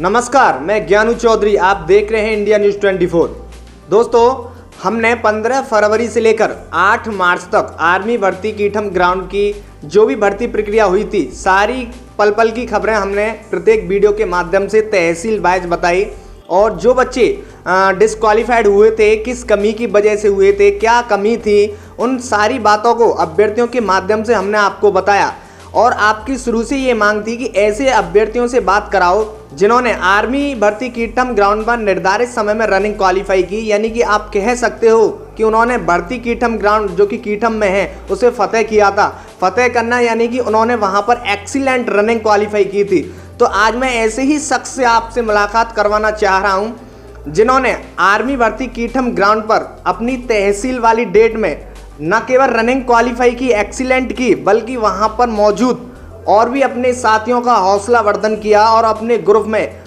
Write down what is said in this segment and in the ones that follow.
नमस्कार, मैं ज्ञानू चौधरी, आप देख रहे हैं इंडिया न्यूज़ 24। दोस्तों, हमने 15 फरवरी से लेकर 8 मार्च तक आर्मी भर्ती कीठम ग्राउंड की जो भी भर्ती प्रक्रिया हुई थी, सारी पल पल की खबरें हमने प्रत्येक वीडियो के माध्यम से तहसील वाइज बताई। और जो बच्चे डिस्क्वालीफाइड हुए थे, किस कमी की वजह से हुए थे, क्या कमी थी, उन सारी बातों को अभ्यर्थियों के माध्यम से हमने आपको बताया। और आपकी शुरू से ये मांग थी कि ऐसे अभ्यर्थियों से बात कराओ जिन्होंने आर्मी भर्ती कीठम ग्राउंड पर निर्धारित समय में रनिंग क्वालिफाई की, यानी कि आप कह सकते हो कि उन्होंने भर्ती कीठम ग्राउंड जो कि कीठम में है उसे फतेह किया था। फतेह करना यानी कि उन्होंने वहां पर एक्सीलेंट रनिंग क्वालिफाई की थी। तो आज मैं ऐसे ही शख्स से आपसे मुलाकात करवाना चाह रहा हूं जिन्होंने आर्मी भर्ती कीठम ग्राउंड पर अपनी तहसील वाली डेट में न केवल रनिंग क्वालिफाई की, एक्सीलेंट की, बल्कि वहां पर मौजूद और भी अपने साथियों का हौसला वर्धन किया। और अपने ग्रुप में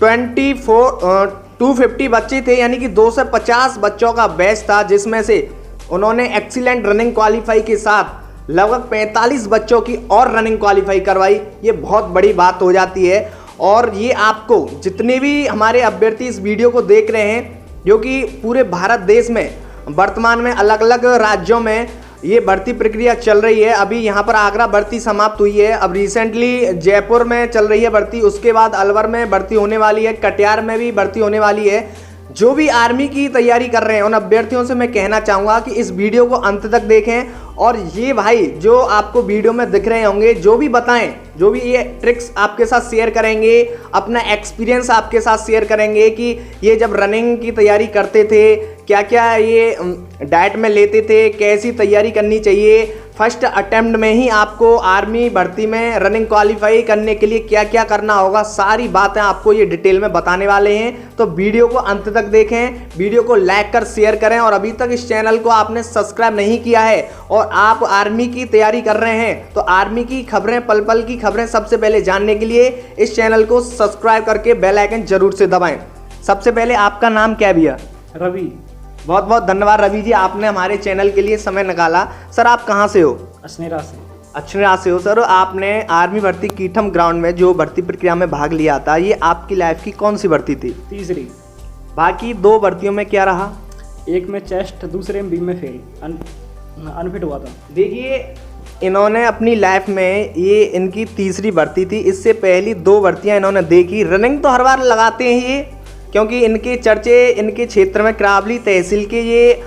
250 बच्चे थे, यानी कि 250 बच्चों का बैच था, जिसमें से उन्होंने एक्सीलेंट रनिंग क्वालिफाई के साथ लगभग 45 बच्चों की और रनिंग क्वालिफाई करवाई। ये बहुत बड़ी बात हो जाती है। और ये आपको जितने भी हमारे अभ्यर्थी इस वीडियो को देख रहे हैं, जो कि पूरे भारत देश में वर्तमान में अलग अलग राज्यों में ये भर्ती प्रक्रिया चल रही है। अभी यहाँ पर आगरा भर्ती समाप्त हुई है, अब रिसेंटली जयपुर में चल रही है भर्ती, उसके बाद अलवर में भर्ती होने वाली है, कटिहार में भी भर्ती होने वाली है। जो भी आर्मी की तैयारी कर रहे हैं उन अभ्यर्थियों से मैं कहना चाहूँगा कि इस वीडियो को अंत तक देखें। और ये भाई जो आपको वीडियो में दिख रहे होंगे, जो भी बताएं, जो भी ये ट्रिक्स आपके साथ शेयर करेंगे, अपना एक्सपीरियंस आपके साथ शेयर करेंगे कि ये जब रनिंग की तैयारी करते थे क्या क्या ये डाइट में लेते थे, कैसी तैयारी करनी चाहिए, फर्स्ट अटेम्प्ट में ही आपको आर्मी भर्ती में रनिंग क्वालिफाई करने के लिए क्या क्या करना होगा, सारी बातें आपको ये डिटेल में बताने वाले हैं। तो वीडियो को अंत तक देखें, वीडियो को लाइक कर शेयर करें। और अभी तक इस चैनल को आपने सब्सक्राइब नहीं किया है और आप आर्मी की तैयारी कर रहे हैं, तो आर्मी की खबरें, पल पल की खबरें सबसे पहले जानने के लिए इस चैनल को सब्सक्राइब करके बेल आइकन जरूर से दबाएं। सबसे पहले आपका नाम क्या है भैया? रवि। बहुत बहुत धन्यवाद रवि जी, आपने हमारे चैनल के लिए समय निकाला। सर, आप कहाँ से हो? अछनेरा से। अछनेरा से हो सर। आपने आर्मी भर्ती कीठम ग्राउंड में जो भर्ती प्रक्रिया में भाग लिया था, ये आपकी लाइफ की कौन सी भर्ती थी? तीसरी। बाकी 2 भर्तियों में क्या रहा? एक में चेस्ट, दूसरे में बी में फेल, अनफिट हुआ था। देखिए, इन्होंने अपनी लाइफ में ये इनकी तीसरी भर्ती थी। इससे पहली 2 भर्तियां इन्होंने देखी। रनिंग तो हर बार लगाते हैं ये, क्योंकि इनके चर्चे इनके क्षेत्र में करावली तहसील के ये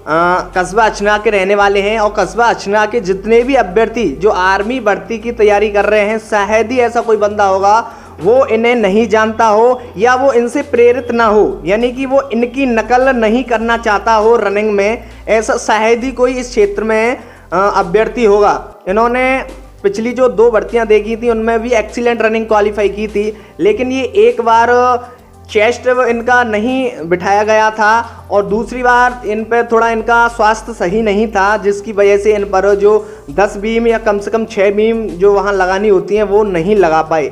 कस्बा अछनेरा के रहने वाले हैं। और कस्बा अछनेरा के जितने भी अभ्यर्थी जो आर्मी भर्ती की तैयारी कर रहे हैं, शायद ही ऐसा कोई बंदा होगा वो इन्हें नहीं जानता हो या वो इनसे प्रेरित ना हो, यानी कि वो इनकी नकल नहीं करना चाहता हो रनिंग में। ऐसा शायद ही कोई इस क्षेत्र में अभ्यर्थी होगा। इन्होंने पिछली जो 2 भर्तियां देखी थी उनमें भी एक्सीलेंट रनिंग क्वालिफाई की थी, लेकिन ये एक बार चेस्ट इनका नहीं बिठाया गया था और दूसरी बार इन पर थोड़ा इनका स्वास्थ्य सही नहीं था, जिसकी वजह से इन पर जो 10 बीम या कम से कम 6 बीम जो वहाँ लगानी होती हैं वो नहीं लगा पाए।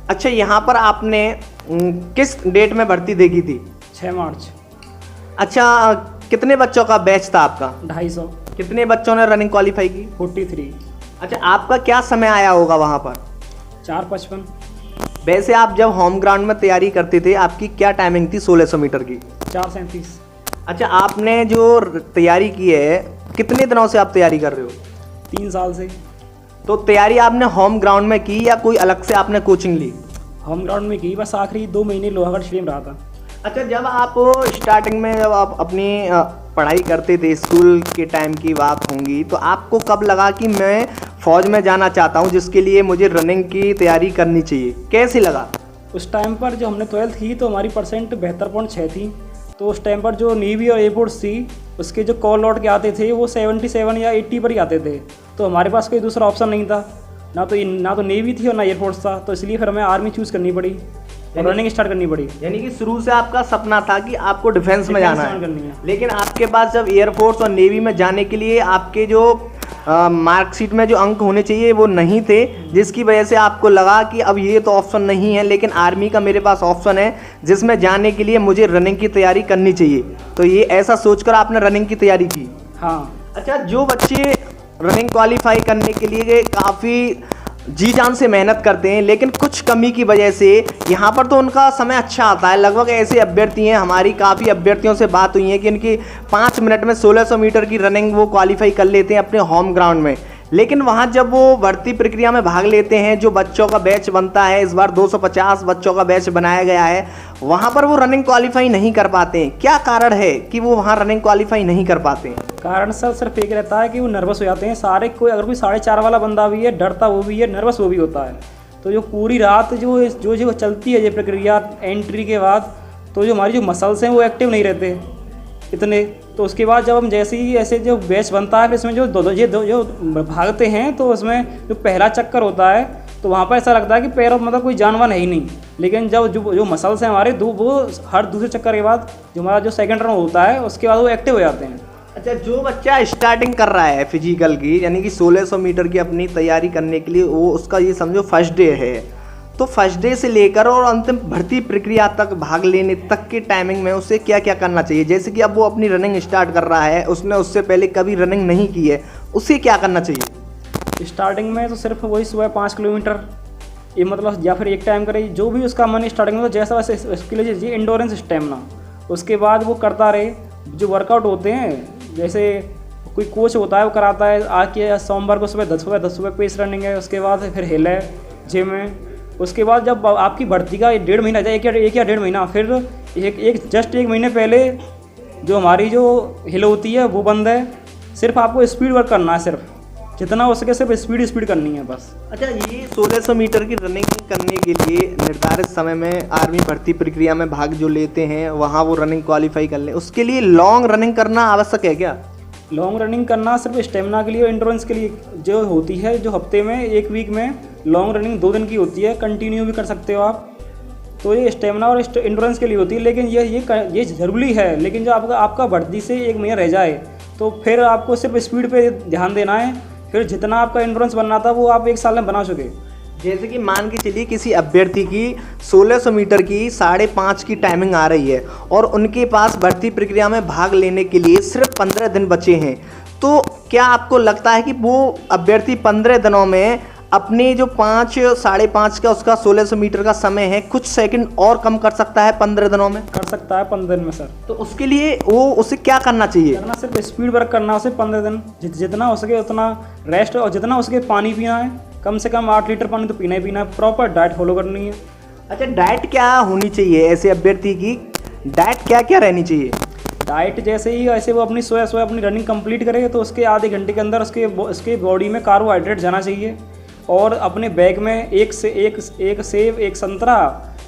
अच्छा, यहाँ पर आपने किस डेट में भर्ती देखी थी? 6 मार्च। अच्छा, कितने बच्चों का बैच था आपका? 250। कितने बच्चों ने रनिंग क्वालिफाई की? 43। अच्छा, आपका क्या समय आया होगा वहाँ पर? 4:55। वैसे आप जब होम ग्राउंड में तैयारी करते थे, आपकी क्या टाइमिंग थी 1600 मीटर की? 4:37। अच्छा, आपने जो तैयारी की है, कितने दिनों से आप तैयारी कर रहे हो? 3 साल से। तो तैयारी आपने होम ग्राउंड में की या कोई अलग से आपने कोचिंग ली? होम ग्राउंड में की, बस आखिरी 2 महीने लोहागढ़ स्टेडियम रहा था। अच्छा, जब आप स्टार्टिंग में जब आप अपनी पढ़ाई करते थे, स्कूल के टाइम की बात होंगी, तो आपको कब लगा कि मैं फौज में जाना चाहता हूँ, जिसके लिए मुझे रनिंग की तैयारी करनी चाहिए? कैसे लगा? उस टाइम पर जब हमने 12th की तो हमारी परसेंट 72.6 थी। तो उस टाइम पर जो नेवी और एयरफोर्स थी, उसके जो कॉल आउट के आते थे वो 77 या 80 पर ही आते थे। तो हमारे पास कोई दूसरा ऑप्शन नहीं था, ना तो नेवी थी और ना एयरफोर्स था। तो इसलिए फिर हमें आर्मी चूज़ करनी पड़ी और रनिंग स्टार्ट करनी पड़ी। यानी कि शुरू से आपका सपना था कि आपको डिफेंस में जाना है, करनी है। लेकिन आपके पास जब एयरफोर्स और नेवी में जाने के लिए आपके जो मार्कशीट में जो अंक होने चाहिए वो नहीं थे, जिसकी वजह से आपको लगा कि अब ये तो ऑप्शन नहीं है, लेकिन आर्मी का मेरे पास ऑप्शन है जिसमें जाने के लिए मुझे रनिंग की तैयारी करनी चाहिए। तो ये ऐसा सोचकर आपने रनिंग की तैयारी की? हाँ। अच्छा, जो बच्चे रनिंग क्वालिफाई करने के लिए काफ़ी जी जान से मेहनत करते हैं, लेकिन कुछ कमी की वजह से यहाँ पर तो उनका समय अच्छा आता है। लगभग ऐसे अभ्यर्थी हैं, हमारी काफ़ी अभ्यर्थियों से बात हुई है कि इनकी 5 मिनट में 1600 मीटर की रनिंग वो क्वालिफाई कर लेते हैं अपने होम ग्राउंड में। लेकिन वहाँ जब वो भर्ती प्रक्रिया में भाग लेते हैं, जो बच्चों का बैच बनता है, इस बार 250 बच्चों का बैच बनाया गया है, वहाँ पर वो रनिंग क्वालिफाई नहीं कर पाते हैं। क्या कारण है कि वो वहाँ रनिंग क्वालिफाई नहीं कर पाते हैं? कारण सर सिर्फ एक रहता है कि वो नर्वस हो जाते हैं सारे। कोई अगर कोई 4.5 वाला बंदा भी है, डरता वो भी है, नर्वस वो भी होता है। तो जो पूरी रात जो चलती है ये प्रक्रिया एंट्री के बाद, तो जो हमारी जो मसल्स हैं वो एक्टिव नहीं रहते इतने। तो उसके बाद जब हम जैसे ही ऐसे जो बैच बनता है, फिर इसमें जो भागते हैं, तो उसमें जो पहला चक्कर होता है तो वहाँ पर ऐसा लगता है कि पैरों मतलब कोई जानवर है ही नहीं। लेकिन जब जो मसल्स हैं हमारे वो हर दूसरे चक्कर के बाद जो हमारा जो सेकंड रन होता है उसके बाद वो एक्टिव हो जाते हैं। अच्छा, जो बच्चा स्टार्टिंग कर रहा है फिजिकल की, यानी कि 1600 मीटर की अपनी तैयारी करने के लिए, वो उसका ये समझो फर्स्ट डे है, तो फर्स्ट डे से लेकर और अंतिम भर्ती प्रक्रिया तक भाग लेने तक की टाइमिंग में उसे क्या क्या करना चाहिए? जैसे कि अब वो अपनी रनिंग स्टार्ट कर रहा है, उसने उससे पहले कभी रनिंग नहीं की है, उसे क्या करना चाहिए? स्टार्टिंग में तो सिर्फ वही सुबह 5 किलोमीटर ये मतलब, या फिर एक टाइम करे जो भी उसका मन स्टार्टिंग में, तो जैसा वैसे उसके लिए चाहिए इंडोरेंस स्टेमिना। उसके बाद वो करता रहे। जो वर्कआउट होते हैं, जैसे कोई कोच होता है वो कराता है आके सोमवार को सुबह 10 सुबह पेस रनिंग है, उसके बाद फिर हिल है जिम है। उसके बाद जब आपकी भर्ती का 1.5 महीना जाए, एक या 1.5 महीना, फिर जस्ट 1 महीने पहले जो हमारी जो हिल होती है वो बंद है। सिर्फ आपको स्पीड वर्क करना है, सिर्फ जितना हो सके सिर्फ स्पीड करनी है बस। अच्छा, ये 1600 मीटर की रनिंग करने के लिए निर्धारित समय में आर्मी भर्ती प्रक्रिया में भाग जो लेते हैं, वहाँ वो रनिंग क्वालिफाई कर लें, उसके लिए लॉन्ग रनिंग करना आवश्यक है क्या? लॉन्ग रनिंग करना सिर्फ स्टेमिना के लिए और एंड्योरेंस के लिए जो होती है, जो हफ्ते में 1 वीक में लॉन्ग रनिंग 2 दिन की होती है, कंटिन्यू भी कर सकते हो आप। तो ये स्टेमिना और एंड्योरेंस के लिए होती है। लेकिन ये ज़रूरी है। लेकिन जो आपका भर्ती से 1 महीना रह जाए तो फिर आपको सिर्फ स्पीड पे ध्यान देना है। फिर जितना आपका एंड्योरेंस बनना था वो आप 1 साल में बना चुके। जैसे कि मान के चलिए किसी अभ्यर्थी की 1600 मीटर की 5:30 की टाइमिंग आ रही है और उनके पास भर्ती प्रक्रिया में भाग लेने के लिए सिर्फ 15 दिन बचे हैं, तो क्या आपको लगता है कि वो अभ्यर्थी 15 दिनों में अपने जो 5-5:30 का उसका 1600 मीटर का समय है, कुछ सेकंड और कम कर सकता है 15 दिनों में? कर सकता है 15 दिन में सर। तो उसके लिए वो उसे क्या करना चाहिए? करना सिर्फ स्पीड वर्क करना उसे 15 दिन, जितना हो सके उतना रेस्ट, और जितना हो सके पानी पीना है, कम से कम 8 लीटर पानी तो पीना ही पीना है। प्रॉपर डाइट फॉलो करनी है। अच्छा, डाइट क्या होनी चाहिए ऐसे अभ्यर्थी की? डाइट क्या क्या रहनी चाहिए? डाइट जैसे ही ऐसे वो अपनी सोया अपनी रनिंग कंप्लीट करे तो उसके आधे घंटे के अंदर उसके बॉडी में कार्बोहाइड्रेट जाना चाहिए। और अपने बैग में एक सेब, 1 संतरा,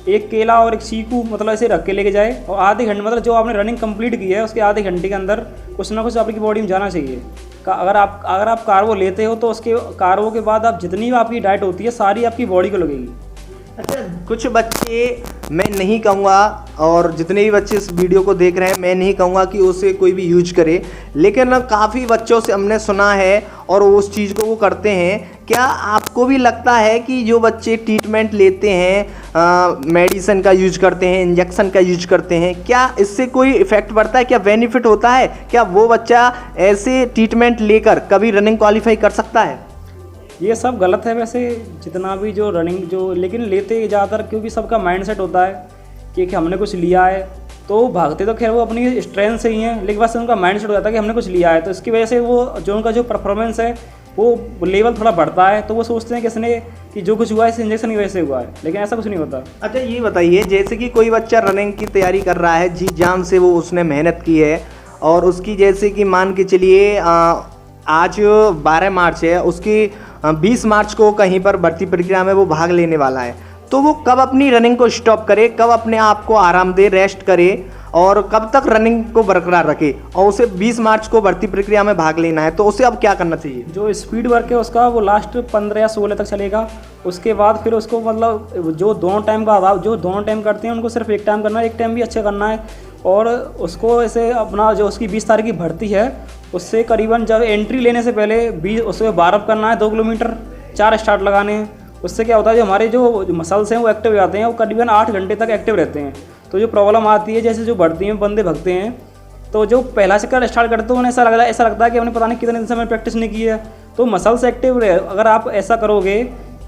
1 केला और 1 चीकू मतलब ऐसे रख के लेके जाए। और आधे घंटे मतलब जो आपने रनिंग कंप्लीट की है उसके आधे घंटे के अंदर कुछ ना कुछ आपकी बॉडी में जाना चाहिए। अगर आप कार्बो लेते हो तो उसके कार्बो के बाद आप जितनी भी आपकी डाइट होती है सारी आपकी बॉडी को लगेगी। अच्छा, कुछ बच्चे, मैं नहीं कहूँगा, और जितने भी बच्चे इस वीडियो को देख रहे हैं, मैं नहीं कहूँगा कि उसे कोई भी यूज करे, लेकिन काफ़ी बच्चों से हमने सुना है और वो उस चीज़ को वो करते हैं। क्या आपको भी लगता है कि जो बच्चे ट्रीटमेंट लेते हैं, मेडिसिन का यूज करते हैं, इंजेक्शन का यूज करते हैं, क्या इससे कोई इफेक्ट पड़ता है? क्या बेनिफिट होता है? क्या वो बच्चा ऐसे ट्रीटमेंट लेकर कभी रनिंग क्वालिफाई कर सकता है? ये सब गलत है वैसे, जितना भी जो रनिंग जो, लेकिन लेते ज़्यादातर क्योंकि सबका माइंडसेट होता है कि हमने कुछ लिया है, तो भागते तो खैर वो अपनी स्ट्रेंथ से ही हैं, लेकिन बस उनका माइंडसेट हो जाता है कि हमने कुछ लिया है, तो इसकी वजह से वो जो उनका जो परफॉर्मेंस है वो लेवल थोड़ा बढ़ता है। तो वो सोचते हैं कि इसने कि जो कुछ हुआ है इस इंजेक्शन की वजह से हुआ है, लेकिन ऐसा कुछ नहीं होता। अच्छा, ये बताइए, जैसे कि कोई बच्चा रनिंग की तैयारी कर रहा है, जी जान से वो उसने मेहनत की है, और उसकी जैसे कि मान के चलिए आज 12 मार्च है, उसकी 20 मार्च को कहीं पर भर्ती प्रक्रिया में वो भाग लेने वाला है, तो वो कब अपनी रनिंग को स्टॉप करे, कब अपने आप को आराम दे, रेस्ट करे, और कब तक रनिंग को बरकरार रखे, और उसे 20 मार्च को भर्ती प्रक्रिया में भाग लेना है, तो उसे अब क्या करना चाहिए? जो स्पीड वर्क है उसका वो लास्ट 15 या 16 तक चलेगा। उसके बाद फिर उसको मतलब जो दोनों टाइम करते हैं उनको सिर्फ 1 टाइम करना है, 1 टाइम भी अच्छा करना है। और उसको ऐसे अपना जो उसकी 20 तारीख की भर्ती है उससे करीबन जब एंट्री लेने से पहले उसको वार्म अप करना है 2 किलोमीटर, 4 स्टार्ट लगाने हैं। उससे क्या होता है, जो हमारे जो मसल्स हैं वो एक्टिव हो जाते हैं, वो करीबन 8 घंटे तक एक्टिव रहते हैं। तो जो प्रॉब्लम आती है, जैसे जो भर्ती में बंदे भगते हैं तो जो पहला चक्कर स्टार्ट करते हैं उन्हें ऐसा लगता है कि हमने पता नहीं कितने दिन से मैंने प्रैक्टिस नहीं की है, तो मसल्स एक्टिव रहे। अगर आप ऐसा करोगे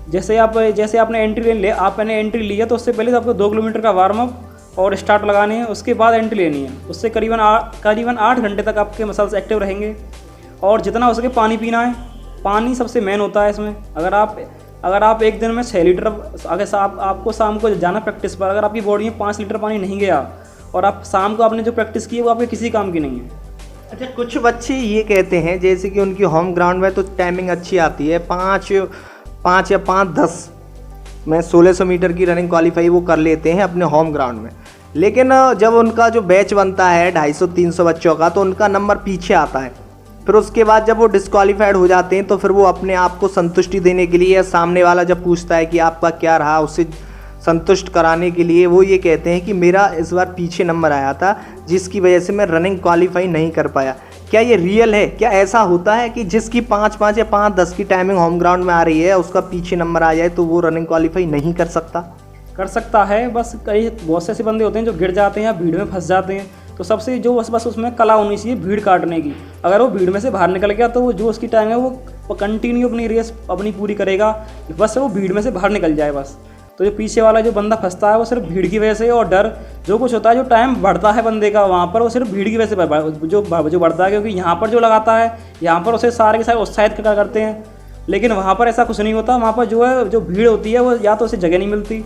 जैसे आपने आपने एंट्री ली है तो उससे पहले तो आपको 2 किलोमीटर का वार्म अप और स्टार्ट लगाने हैं, उसके बाद एंट्री लेनी है। उससे करीबन 8 घंटे तक आपके मसल्स एक्टिव रहेंगे। और जितना हो सके पानी पीना है, पानी सबसे मेन होता है इसमें। अगर आप एक दिन में 6 लीटर, अगर आपको शाम को जाना प्रैक्टिस पर, अगर आपकी बॉडी में 5 लीटर पानी नहीं गया और आप शाम को आपने जो प्रैक्टिस की है वो आपके किसी काम की नहीं है। अच्छा, कुछ बच्चे ये कहते हैं जैसे कि उनकी होम ग्राउंड में तो टाइमिंग अच्छी आती है, 5 या 5:10 में 1600 मीटर की रनिंग क्वालिफाई वो कर लेते हैं अपने होम ग्राउंड में। लेकिन जब उनका जो बैच बनता है 250-300 बच्चों का, तो उनका नंबर पीछे आता है। फिर उसके बाद जब वो डिस्क्वालीफाइड हो जाते हैं तो फिर वो अपने आप को संतुष्टि देने के लिए, या सामने वाला जब पूछता है कि आपका क्या रहा, उससे संतुष्ट कराने के लिए वो ये कहते हैं कि मेरा इस बार पीछे नंबर आया था जिसकी वजह से मैं रनिंग क्वालिफाई नहीं कर पाया। क्या ये रियल है? क्या ऐसा होता है कि जिसकी 5:05 या 5:10 की टाइमिंग होम ग्राउंड में आ रही है उसका पीछे नंबर आ जाए तो वो रनिंग क्वालिफाई नहीं कर सकता? कर सकता है, बस बहुत से ऐसे बंदे होते हैं जो गिर जाते हैं या भीड़ में फंस जाते हैं। तो सबसे जो बस उसमें कला होनी चाहिए भीड़ काटने की। अगर वो भीड़ में से बाहर निकल गया तो वो जो उसकी टाइम है वो कंटिन्यू अपनी रेस अपनी पूरी करेगा, बस वो भीड़ में से बाहर निकल जाए बस। तो जो पीछे वाला जो बंदा फंसता है वो सिर्फ भीड़ की वजह से, और डर जो कुछ होता है, जो टाइम बढ़ता है बंदे का वहाँ पर, वो सिर्फ भीड़ की वजह से जो बढ़ता है। क्योंकि यहाँ पर जो लगाता है यहाँ पर उसे सारे के सारे उत्साहित करते हैं, लेकिन वहाँ पर ऐसा कुछ नहीं होता। वहाँ पर जो भीड़ होती है वो या तो उसे जगह नहीं मिलती,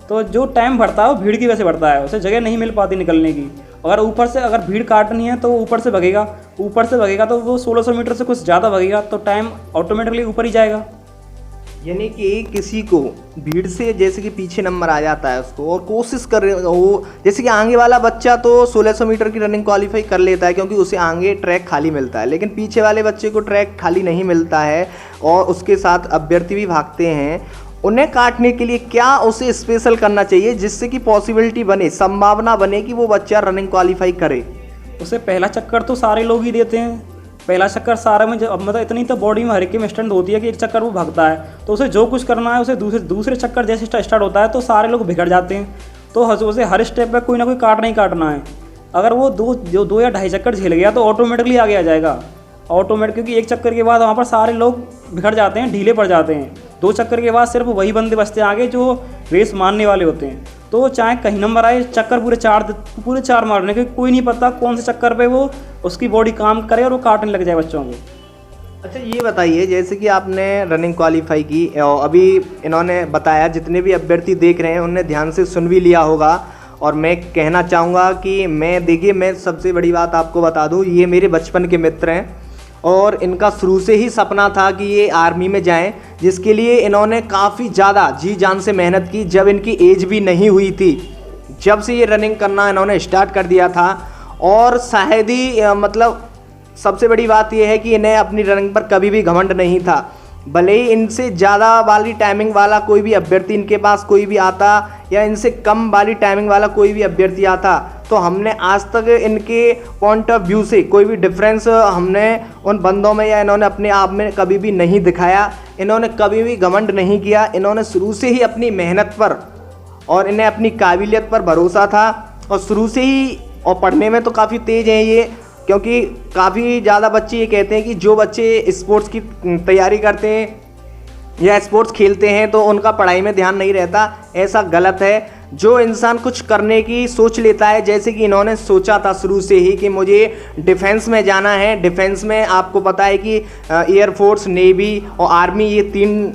तो जो टाइम बढ़ता है वो भीड़ की वजह से बढ़ता है, उसे जगह नहीं मिल पाती निकलने की। अगर भीड़ काटनी है तो वो ऊपर से भगेगा तो वो 1600 मीटर से कुछ ज़्यादा भगेगा तो टाइम ऑटोमेटिकली ऊपर ही जाएगा। यानी कि किसी को भीड़ से जैसे कि पीछे नंबर आ जाता है उसको, और कोशिश कर रहे हो, जैसे कि आगे वाला बच्चा तो 1600 मीटर की रनिंग क्वालिफाई कर लेता है क्योंकि उसे आगे ट्रैक खाली मिलता है, लेकिन पीछे वाले बच्चे को ट्रैक खाली नहीं मिलता है और उसके साथ अभ्यर्थी भी भागते हैं। उन्हें काटने के लिए क्या उसे स्पेशल करना चाहिए जिससे कि पॉसिबिलिटी बने, संभावना बने कि वो बच्चा रनिंग क्वालिफाई करे? उसे पहला चक्कर तो सारे लोग ही देते हैं। पहला चक्कर सारे में मतलब इतनी तो बॉडी में हर एक की स्ट्रेंथ होती है कि एक चक्कर वो भागता है, तो उसे जो कुछ करना है उसे दूसरे चक्कर जैसे स्टार्ट होता है तो सारे लोग बिगड़ जाते हैं। तो उसे हर स्टेप पे कोई ना कोई काटना ही काटना है। अगर वो दो या ढाई चक्कर झेल गया तो ऑटोमेटिकली आगे आ जाएगा क्योंकि एक चक्कर के बाद वहाँ पर सारे लोग बिगड़ जाते हैं, ढीले पड़ जाते हैं। 2 चक्कर के बाद सिर्फ वही बंदे बचते हैं आगे जो रेस मारने वाले होते हैं। तो चाहे कहीं नंबर आए, चक्कर पूरे 4 मारने के, कोई नहीं पता कौन से चक्कर पे वो उसकी बॉडी काम करे और वो काटने लग जाए बच्चों को। अच्छा, ये बताइए जैसे कि आपने रनिंग क्वालिफाई की, अभी इन्होंने बताया, जितने भी अभ्यर्थी देख रहे हैं उनने ध्यान से सुन भी लिया होगा। और मैं कहना चाहूँगा कि मैं सबसे बड़ी बात आपको बता दूँ, ये मेरे बचपन के मित्र हैं और इनका शुरू से ही सपना था कि ये आर्मी में जाएं, जिसके लिए इन्होंने काफ़ी ज़्यादा जी जान से मेहनत की। जब इनकी एज भी नहीं हुई थी, जब से ये रनिंग करना इन्होंने स्टार्ट कर दिया था। और शायद ही मतलब सबसे बड़ी बात यह है कि इन्हें अपनी रनिंग पर कभी भी घमंड नहीं था। भले ही इनसे ज़्यादा वाली टाइमिंग वाला कोई भी अभ्यर्थी इनके पास कोई भी आता या इनसे कम वाली टाइमिंग वाला कोई भी अभ्यर्थी आता, तो हमने आज तक इनके पॉइंट ऑफ व्यू से कोई भी डिफरेंस हमने उन बंदों में या इन्होंने अपने आप में कभी भी नहीं दिखाया। इन्होंने कभी भी घमंड नहीं किया। इन्होंने शुरू से ही अपनी मेहनत पर और इन्हें अपनी काबिलियत पर भरोसा था और शुरू से ही, और पढ़ने में तो काफ़ी तेज़ हैं ये, क्योंकि काफ़ी ज़्यादा बच्चे ये कहते हैं कि जो बच्चे स्पोर्ट्स की तैयारी करते हैं या स्पोर्ट्स खेलते हैं तो उनका पढ़ाई में ध्यान नहीं रहता। ऐसा गलत है। जो इंसान कुछ करने की सोच लेता है, जैसे कि इन्होंने सोचा था शुरू से ही कि मुझे डिफेंस में जाना है। डिफेंस में आपको पता है कि एयरफोर्स, नेवी और आर्मी, ये 3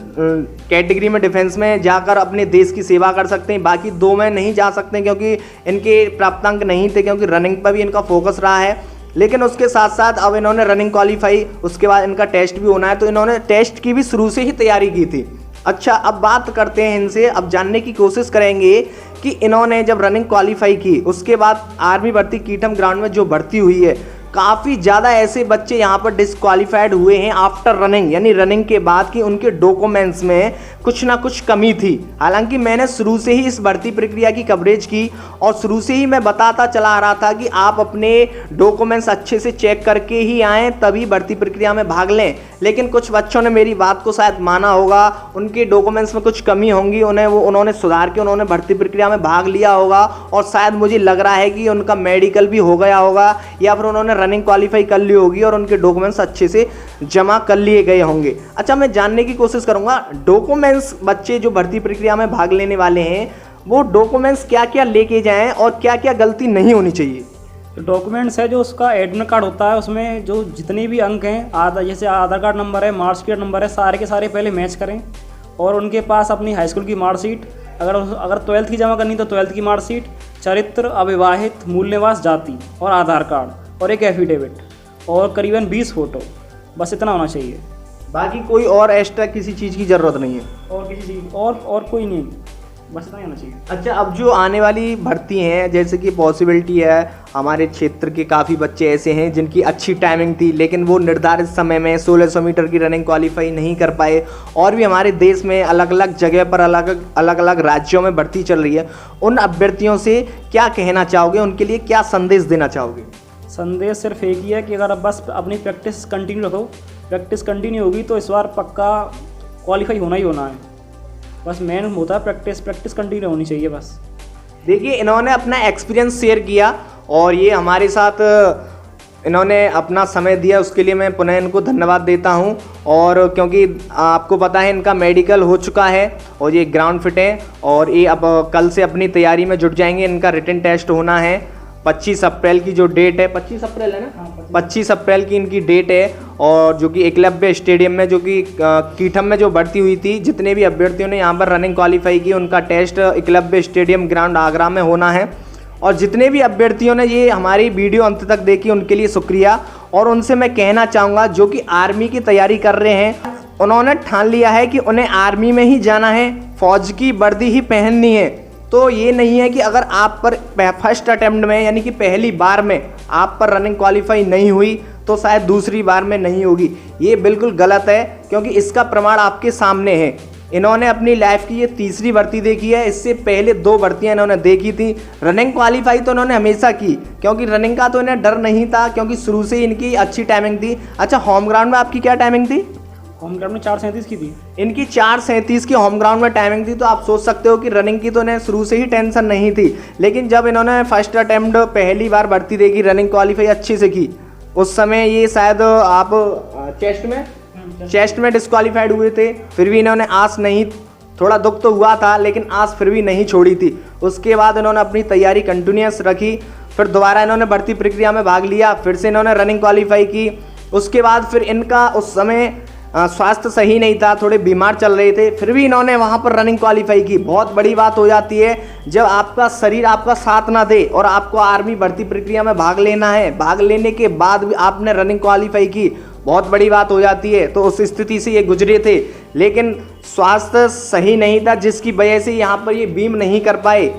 कैटेगरी में डिफेंस में जाकर अपने देश की सेवा कर सकते हैं। बाकी 2 में नहीं जा सकते क्योंकि इनके प्राप्तांक नहीं थे, क्योंकि रनिंग पर भी इनका फोकस रहा है। लेकिन उसके साथ साथ अब इन्होंने रनिंग क्वालिफाई, उसके बाद इनका टेस्ट भी होना है, तो इन्होंने टेस्ट की भी शुरू से ही तैयारी की थी। अच्छा, अब बात करते हैं इनसे, अब जानने की कोशिश करेंगे कि इन्होंने जब रनिंग क्वालिफाई की उसके बाद आर्मी भर्ती कीटम ग्राउंड में जो भर्ती हुई है, काफ़ी ज़्यादा ऐसे बच्चे यहाँ पर डिस्क्वालीफाइड हुए हैं आफ्टर रनिंग, यानी रनिंग के बाद कि उनके डॉक्यूमेंट्स में कुछ ना कुछ कमी थी। हालांकि मैंने शुरू से ही इस भर्ती प्रक्रिया की कवरेज की और शुरू से ही मैं बताता चला आ रहा था कि आप अपने डॉक्यूमेंट्स अच्छे से चेक करके ही आएँ, तभी भर्ती प्रक्रिया में भाग लें। लेकिन कुछ बच्चों ने मेरी बात को शायद माना होगा, उनके डॉक्यूमेंट्स में कुछ कमी होंगी, उन्होंने सुधार के उन्होंने भर्ती प्रक्रिया में भाग लिया होगा और शायद मुझे लग रहा है कि उनका मेडिकल भी हो गया होगा या फिर उन्होंने रनिंग क्वालिफाई कर ली होगी और उनके डॉक्यूमेंट्स अच्छे से जमा कर लिए गए होंगे। अच्छा, मैं जानने की कोशिश करूँगा डॉक्यूमेंट्स बच्चे जो भर्ती प्रक्रिया में भाग लेने वाले हैं वो डॉक्यूमेंट्स क्या क्या लेके जाएँ और क्या क्या गलती नहीं होनी चाहिए। तो डॉक्यूमेंट्स है जो उसका एडमिट कार्ड होता है, उसमें जो जितने भी अंक हैं जैसे आधार कार्ड नंबर है, मार्कशीट नंबर है, सारे के सारे पहले मैच करें और उनके पास अपनी हाई स्कूल की मार्कशीट, अगर 12th की जमा करनी तो 12th की मार्कशीट, चरित्र, अविवाहित, मूल निवास, जाति और आधार कार्ड और एक एफिडेविट और करीबन 20 फ़ोटो, बस इतना होना चाहिए। बाकी कोई और एक्स्ट्रा किसी चीज़ की ज़रूरत नहीं है और किसी चीज़ और कोई नहीं, बस इतना ही होना चाहिए। अच्छा, अब जो आने वाली भर्ती हैं, जैसे कि पॉसिबिलिटी है हमारे क्षेत्र के काफ़ी बच्चे ऐसे हैं जिनकी अच्छी टाइमिंग थी लेकिन वो निर्धारित समय में 1600 मीटर की रनिंग क्वालिफाई नहीं कर पाए, और भी हमारे देश में अलग अलग जगह पर अलग अलग राज्यों में भर्ती चल रही है, उन अभ्यर्थियों से क्या कहना चाहोगे, उनके लिए क्या संदेश देना चाहोगे? संदेश सिर्फ एक ही है कि अगर आप बस अपनी प्रैक्टिस कंटिन्यू रखो, प्रैक्टिस कंटिन्यू होगी तो इस बार पक्का क्वालिफाई होना ही होना है। बस मेन होता है प्रैक्टिस कंटिन्यू होनी चाहिए बस। देखिए, इन्होंने अपना एक्सपीरियंस शेयर किया और ये हमारे साथ इन्होंने अपना समय दिया, उसके लिए मैं पुनः इनको धन्यवाद देता हूं। और क्योंकि आपको पता है इनका मेडिकल हो चुका है और ये ग्राउंड फिट है और ये अब कल से अपनी तैयारी में जुट जाएंगे। इनका रिटन टेस्ट होना है 25 अप्रैल की जो डेट है, 25 अप्रैल है ना, 25 अप्रैल की इनकी डेट है, और जो कि एकलव्य स्टेडियम में, जो कि कीठम में जो भर्ती हुई थी, जितने भी अभ्यर्थियों ने यहाँ पर रनिंग क्वालिफाई की उनका test Eklavya stadium ground Agra में होना है। और जितने भी अभ्यर्थियों ने ये हमारी वीडियो अंत तक देखी उनके लिए शुक्रिया। और उनसे मैं कहना चाहूँगा जो कि आर्मी की तैयारी कर रहे हैं, उन्होंने ठान लिया है कि उन्हें आर्मी में ही जाना है, फौज की वर्दी ही पहननी है। तो ये नहीं है कि अगर आप पर फर्स्ट अटेम्प्ट में यानी कि पहली बार में आप पर रनिंग क्वालिफाई नहीं हुई तो शायद दूसरी बार में नहीं होगी। ये बिल्कुल गलत है, क्योंकि इसका प्रमाण आपके सामने है। इन्होंने अपनी लाइफ की ये तीसरी भर्ती देखी है, इससे पहले 2 भर्तियां इन्होंने देखी थी। रनिंग क्वालिफाई तो इन्होंने हमेशा की, क्योंकि रनिंग का तो इन्हें डर नहीं था, क्योंकि शुरू से इनकी अच्छी टाइमिंग थी। अच्छा, होम ग्राउंड में आपकी क्या टाइमिंग थी? होम ग्राउंड में 4:37 की थी। इनकी 4:37 की होम ग्राउंड में टाइमिंग थी। तो आप सोच सकते हो कि रनिंग की तो इन्हें शुरू से ही टेंशन नहीं थी। लेकिन जब इन्होंने फर्स्ट अटेम्प्ट पहली बार भर्ती देखी, रनिंग क्वालिफाई अच्छे से की, उस समय ये शायद आप चेस्ट में डिस्क्वालीफाइड हुए थे, फिर भी इन्होंने आस नहीं, थोड़ा दुख तो हुआ था लेकिन आस फिर भी नहीं छोड़ी थी। उसके बाद इन्होंने अपनी तैयारी कंटिन्यूस रखी, फिर दोबारा इन्होंने भर्ती प्रक्रिया में भाग लिया, फिर से इन्होंने रनिंग क्वालिफाई की। उसके बाद फिर इनका उस समय स्वास्थ्य सही नहीं था, थोड़े बीमार चल रहे थे, फिर भी इन्होंने वहाँ पर रनिंग क्वालिफाई की। बहुत बड़ी बात हो जाती है जब आपका शरीर आपका साथ ना दे और आपको आर्मी भर्ती प्रक्रिया में भाग लेना है, भाग लेने के बाद भी आपने रनिंग क्वालिफाई की, बहुत बड़ी बात हो जाती है। तो उस स्थिति से ये गुजरे थे, लेकिन स्वास्थ्य सही नहीं था जिसकी वजह से यहाँ पर ये बीम नहीं कर पाए।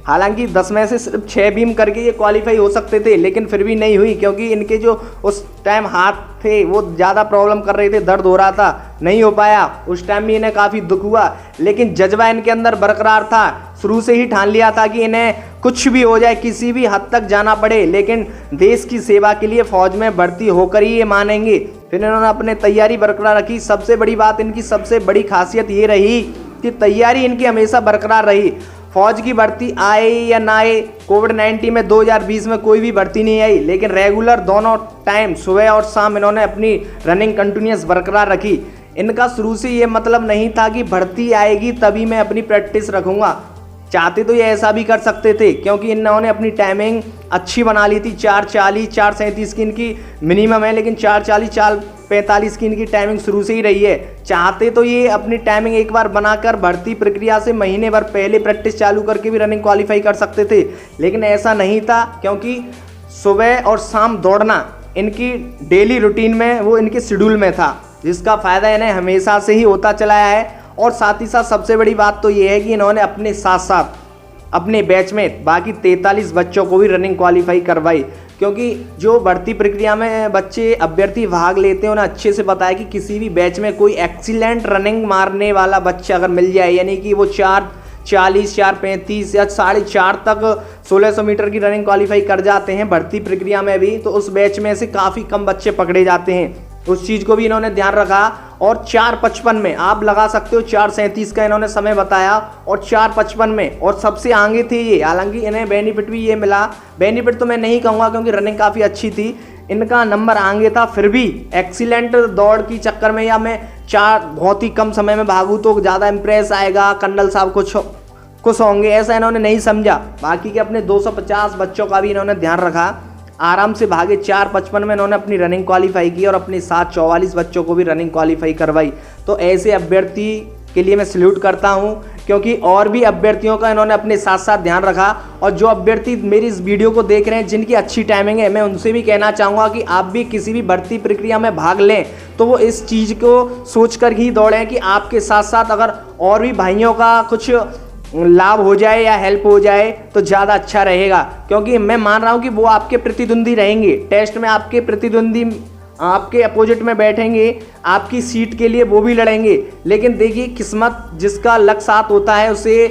हालांकि 10 में से सिर्फ 6 बीम करके ये क्वालिफाई हो सकते थे, लेकिन फिर भी नहीं हुई, क्योंकि इनके जो उस टाइम हाथ थे वो ज़्यादा प्रॉब्लम कर रहे थे, दर्द हो रहा था, नहीं हो पाया। उस टाइम भी इन्हें काफ़ी दुख हुआ, लेकिन जज्बा इनके अंदर बरकरार था। शुरू से ही ठान लिया था कि इन्हें कुछ भी हो जाए, किसी भी हद तक जाना पड़े, लेकिन देश की सेवा के लिए फौज में भर्ती होकर ही ये मानेंगे। फिर इन्होंने अपने तैयारी बरकरार रखी। सबसे बड़ी बात, इनकी सबसे बड़ी खासियत ये रही कि तैयारी इनकी हमेशा बरकरार रही। फौज की भर्ती आए या ना आए, कोविड-19 में 2020 में कोई भी भर्ती नहीं आई, लेकिन रेगुलर दोनों टाइम सुबह और शाम इन्होंने अपनी रनिंग कंटिन्यूस बरकरार रखी। इनका शुरू से ये मतलब नहीं था कि भर्ती आएगी तभी मैं अपनी प्रैक्टिस रखूँगा। चाहते तो ये ऐसा भी कर सकते थे, क्योंकि इन्होंने अपनी टाइमिंग अच्छी बना ली थी। 4:40 4:37 की इनकी मिनिमम है, लेकिन 4:40 4:45 की इनकी टाइमिंग शुरू से ही रही है। चाहते तो ये अपनी टाइमिंग एक बार बनाकर भर्ती प्रक्रिया से महीने भर पहले प्रैक्टिस चालू करके भी रनिंग क्वालिफाई कर सकते थे, लेकिन ऐसा नहीं था, क्योंकि सुबह और शाम दौड़ना इनकी डेली रूटीन में, वो इनके शेड्यूल में था, जिसका फ़ायदा इन्हें हमेशा से ही होता चला है। और साथ ही साथ सबसे बड़ी बात तो ये है कि इन्होंने अपने साथ साथ अपने बैच में बाकी 43 बच्चों को भी रनिंग क्वालिफाई करवाई, क्योंकि जो भर्ती प्रक्रिया में बच्चे अभ्यर्थी भाग लेते हैं उन्हें अच्छे से पता है कि किसी भी बैच में कोई एक्सीलेंट रनिंग मारने वाला बच्चा अगर मिल जाए, यानी कि वो 4:40 4:35 या 4:30 तक 1600 मीटर की रनिंग क्वालिफाई कर जाते हैं भर्ती प्रक्रिया में भी, तो उस बैच में से काफ़ी कम बच्चे पकड़े जाते हैं। उस चीज़ को भी इन्होंने ध्यान रखा। और 4:55 में आप लगा सकते हो, 4:37 का इन्होंने समय बताया और 4:55 में, और सबसे आगे थे ये। हालांकि इन्हें बेनिफिट भी ये मिला, बेनिफिट तो मैं नहीं कहूँगा क्योंकि रनिंग काफ़ी अच्छी थी, इनका नंबर आगे था, फिर भी एक्सीलेंट दौड़ की चक्कर में या मैं बहुत ही कम समय में भागूँ तो ज़्यादा इंप्रेस आएगा, कर्नल साहब खुश होंगे, ऐसा इन्होंने नहीं समझा। बाकी के अपने 250 बच्चों का भी इन्होंने ध्यान रखा, आराम से भागे। 4:55 में इन्होंने अपनी रनिंग क्वालिफाई की और अपने साथ 44 बच्चों को भी रनिंग क्वालिफाई करवाई। तो ऐसे अभ्यर्थी के लिए मैं सल्यूट करता हूं, क्योंकि और भी अभ्यर्थियों का इन्होंने अपने साथ साथ ध्यान रखा। और जो अभ्यर्थी मेरी इस वीडियो को देख रहे हैं जिनकी अच्छी टाइमिंग है, मैं उनसे भी कहना चाहूँगा कि आप भी किसी भी भर्ती प्रक्रिया में भाग लें तो वो इस चीज़ को सोच कर ही दौड़ें कि आपके साथ साथ अगर और भी भाइयों का कुछ लाभ हो जाए या हेल्प हो जाए तो ज़्यादा अच्छा रहेगा। क्योंकि मैं मान रहा हूँ कि वो आपके प्रतिद्वंदी रहेंगे, टेस्ट में आपके प्रतिद्वंदी आपके अपोजिट में बैठेंगे, आपकी सीट के लिए वो भी लड़ेंगे। लेकिन देखिए, किस्मत जिसका लक साथ होता है उसे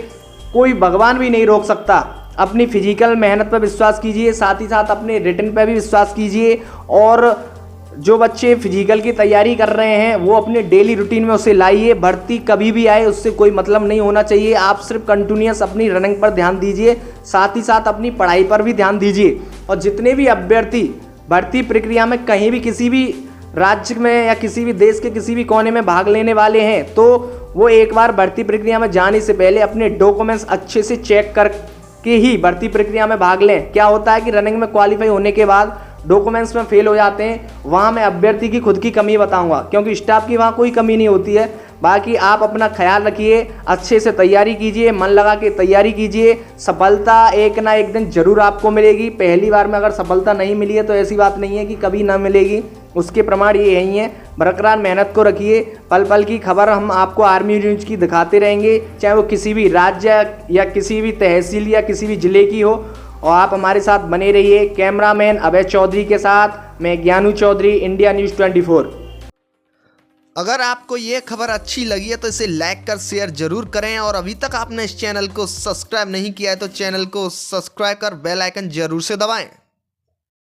कोई भगवान भी नहीं रोक सकता। अपनी फिजिकल मेहनत पर विश्वास कीजिए, साथ ही साथ अपने रिटन पर भी विश्वास कीजिए। और जो बच्चे फिजिकल की तैयारी कर रहे हैं वो अपने डेली रूटीन में उसे लाइए। भर्ती कभी भी आए उससे कोई मतलब नहीं होना चाहिए, आप सिर्फ कंटिन्यूस अपनी रनिंग पर ध्यान दीजिए, साथ ही साथ अपनी पढ़ाई पर भी ध्यान दीजिए। और जितने भी अभ्यर्थी भर्ती प्रक्रिया में कहीं भी किसी भी राज्य में या किसी भी देश के किसी भी कोने में भाग लेने वाले हैं तो वो एक बार भर्ती प्रक्रिया में जाने से पहले अपने डॉक्यूमेंट्स अच्छे से चेक करके ही भर्ती प्रक्रिया में भाग लें। क्या होता है कि रनिंग में क्वालिफाई होने के बाद डॉक्यूमेंट्स में फेल हो जाते हैं, वहाँ मैं अभ्यर्थी की खुद की कमी बताऊंगा, क्योंकि स्टाफ की वहाँ कोई कमी नहीं होती है। बाकी आप अपना ख्याल रखिए, अच्छे से तैयारी कीजिए, मन लगा के तैयारी कीजिए। सफलता एक ना एक दिन जरूर आपको मिलेगी। पहली बार में अगर सफलता नहीं मिली है तो ऐसी बात नहीं है कि कभी ना मिलेगी, उसके प्रमाण ये यही है। बरकरार मेहनत को रखिए, पल पल की खबर हम आपको आर्मी न्यूज़ की दिखाते रहेंगे, चाहे वो किसी भी राज्य या किसी भी तहसील या किसी भी जिले की हो। और आप हमारे साथ बने रहिए। कैमरामैन अभय चौधरी के साथ मैं ज्ञानू चौधरी, इंडिया न्यूज़ 24। अगर आपको ये खबर अच्छी लगी है तो इसे लाइक कर शेयर जरूर करें, और अभी तक आपने इस चैनल को सब्सक्राइब नहीं किया है तो चैनल को सब्सक्राइब कर बेल आइकन जरूर से दबाएं।